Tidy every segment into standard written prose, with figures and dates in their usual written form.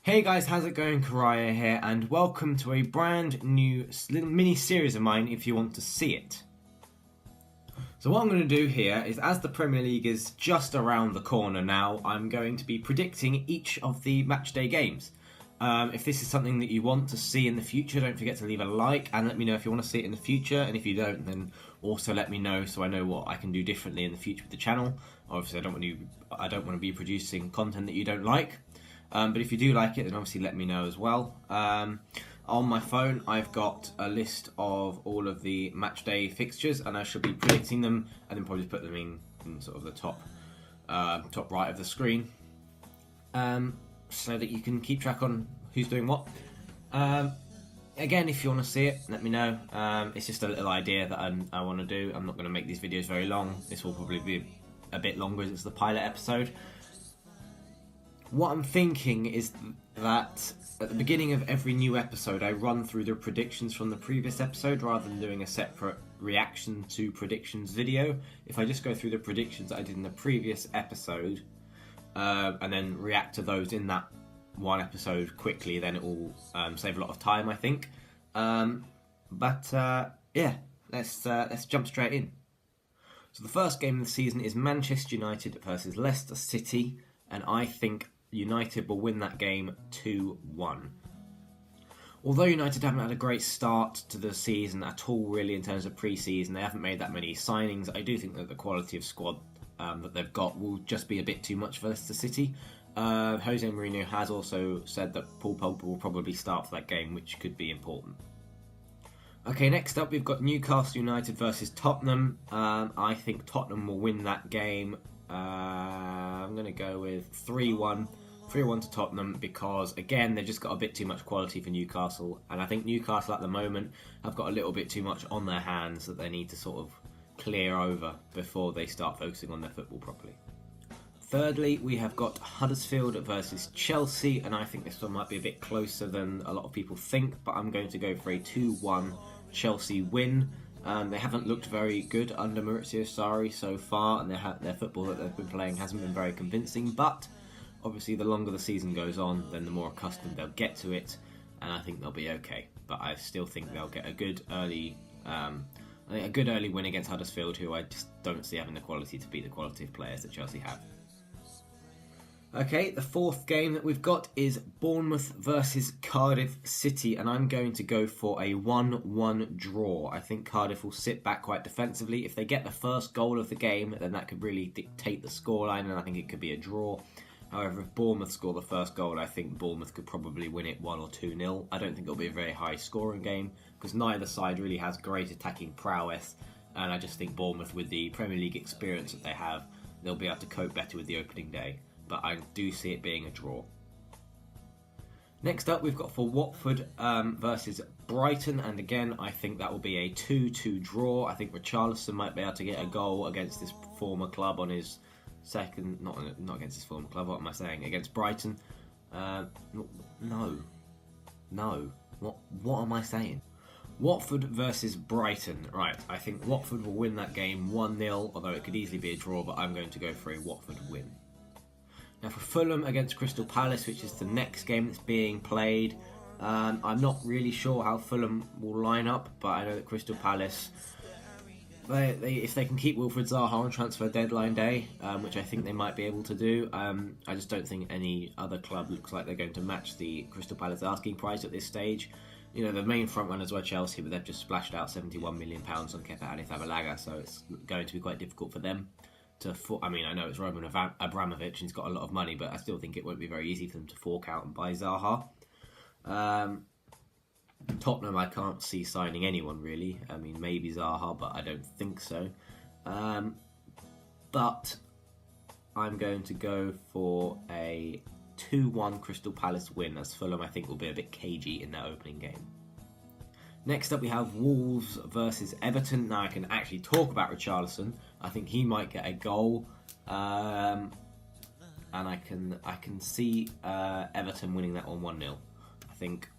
Hey guys, how's it going? Kuriah here, and welcome to a brand new little mini series of mine if you want to see it. So what I'm going to do here is, as the Premier League is just around the corner now, I'm going to be predicting each of the matchday games. If this is something that you want to see in the future, don't forget to leave a like and let me know if you want to see it in the future, and if you don't, then also let me know so I know what I can do differently in the future with the channel. Obviously I don't want to be producing content that you don't like. But if you do like it, then obviously let me know as well. On my phone, I've got a list of all of the matchday fixtures, and I should be predicting them, and then probably put them in sort of the top right of the screen, so that you can keep track on who's doing what. Again, if you want to see it, let me know. It's just a little idea that I want to do. I'm not going to make these videos very long. This will probably be a bit longer as it's the pilot episode. What I'm thinking is that at the beginning of every new episode, I run through the predictions from the previous episode rather than doing a separate reaction to predictions video. If I just go through the predictions that I did in the previous episode and then react to those in that one episode quickly, then it will save a lot of time, I think. Yeah, let's jump straight in. So the first game of the season is Manchester United versus Leicester City, and I think United will win that game 2-1. Although United haven't had a great start to the season at all, really, in terms of pre-season, they haven't made that many signings. I do think that the quality of squad that they've got will just be a bit too much for Leicester City. Jose Mourinho has also said that Paul Pogba will probably start for that game, which could be important. Okay, next up we've got Newcastle United versus Tottenham. I think Tottenham will win that game. I'm going to go with 3-1 to Tottenham because, again, they've just got a bit too much quality for Newcastle, and I think Newcastle at the moment have got a little bit too much on their hands that they need to sort of clear over before they start focusing on their football properly. Thirdly, we have got Huddersfield versus Chelsea, and I think this one might be a bit closer than a lot of people think, but I'm going to go for a 2-1 Chelsea win. They haven't looked very good under Maurizio Sarri so far, and their football that they've been playing hasn't been very convincing, but obviously the longer the season goes on, then the more accustomed they'll get to it, and I think they'll be okay. But I still think they'll get a good early win against Huddersfield, who I just don't see having the quality to beat the quality of players that Chelsea have. Okay, the fourth game that we've got is Bournemouth versus Cardiff City, and I'm going to go for a 1-1 draw. I think Cardiff will sit back quite defensively. If they get the first goal of the game, then that could really dictate the scoreline, and I think it could be a draw. However, if Bournemouth score the first goal, I think Bournemouth could probably win it 1 or 2-0. I don't think it'll be a very high scoring game, because neither side really has great attacking prowess, and I just think Bournemouth, with the Premier League experience that they have, they'll be able to cope better with the opening day. But I do see it being a draw. Next up, we've got for Watford versus Brighton, and again, I think that will be a 2-2 draw. I think Richarlison might be able to get a goal against this former club on his second, not against his former club. What am I saying? Against Brighton? No. What am I saying? Watford versus Brighton. Right, I think Watford will win that game 1-0, although it could easily be a draw, but I'm going to go for a Watford win. Now for Fulham against Crystal Palace, which is the next game that's being played, I'm not really sure how Fulham will line up, but I know that Crystal Palace, if they can keep Wilfried Zaha on transfer deadline day, which I think they might be able to do, I just don't think any other club looks like they're going to match the Crystal Palace asking price at this stage. You know, the main front runners were Chelsea, but they've just splashed out £71 million on Kepa Arrizabalaga, so it's going to be quite difficult for them. I know it's Roman Abramovich and he's got a lot of money, but I still think it won't be very easy for them to fork out and buy Zaha. Tottenham, I can't see signing anyone really. I mean, maybe Zaha, but I don't think so. But I'm going to go for a 2-1 Crystal Palace win, as Fulham I think will be a bit cagey in their opening game. Next up we have Wolves versus Everton. Now I can actually talk about Richarlison. I think he might get a goal, and I can see Everton winning that one 1-0. I think.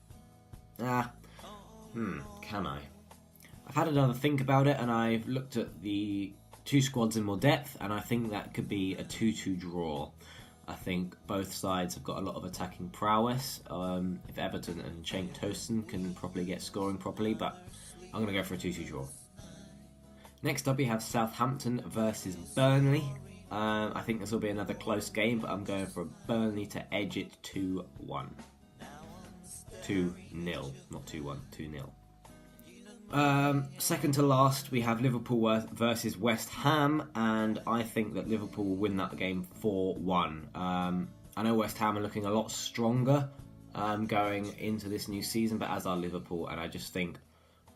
Can I? I've had another think about it, and I've looked at the two squads in more depth, and I think that could be a 2-2 draw. I think both sides have got a lot of attacking prowess. If Everton and Cenk Tosun can properly get scoring properly, but I'm going to go for a 2-2 draw. Next up, we have Southampton versus Burnley. I think this will be another close game, but I'm going for Burnley to edge it 2-1. 2-0, not 2-1, 2-0. Second to last, we have Liverpool versus West Ham, and I think that Liverpool will win that game 4-1. I know West Ham are looking a lot stronger going into this new season, but as are Liverpool, and I just think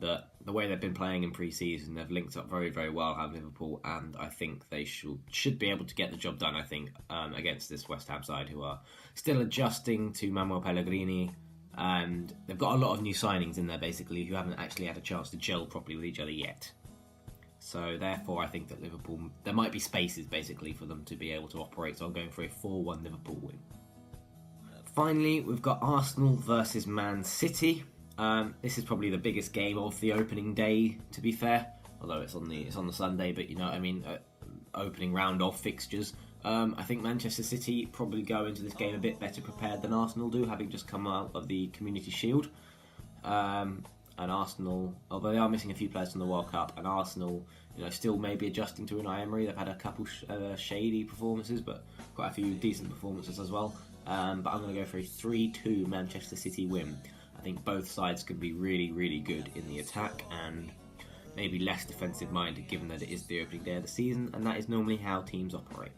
that the way they've been playing in pre-season, they've linked up very, very well, have Liverpool, and I think they should be able to get the job done, I think, against this West Ham side, who are still adjusting to Manuel Pellegrini, and they've got a lot of new signings in there, basically, who haven't actually had a chance to gel properly with each other yet. So, therefore, I think that Liverpool, there might be spaces, basically, for them to be able to operate, so I'm going for a 4-1 Liverpool win. Finally, we've got Arsenal versus Man City. This is probably the biggest game of the opening day, to be fair. Although it's on the Sunday, but you know what I mean. Opening round of fixtures. I think Manchester City probably go into this game a bit better prepared than Arsenal do, having just come out of the Community Shield. And Arsenal, although they are missing a few players from the World Cup, and Arsenal, still maybe adjusting to Unai Emery. They've had a couple shady performances, but quite a few decent performances as well. But I'm going to go for a 3-2 Manchester City win. I think both sides can be really, really good in the attack and maybe less defensive-minded, given that it is the opening day of the season, and that is normally how teams operate.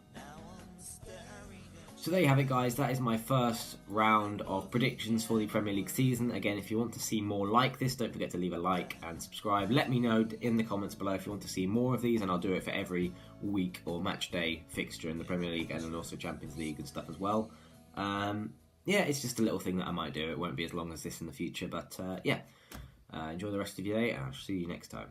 So there you have it, guys. That is my first round of predictions for the Premier League season. Again, if you want to see more like this, don't forget to leave a like and subscribe. Let me know in the comments below if you want to see more of these, and I'll do it for every week or match day fixture in the Premier League and then also Champions League and stuff as well. Yeah, it's just a little thing that I might do. It won't be as long as this in the future, but enjoy the rest of your day, and I'll see you next time.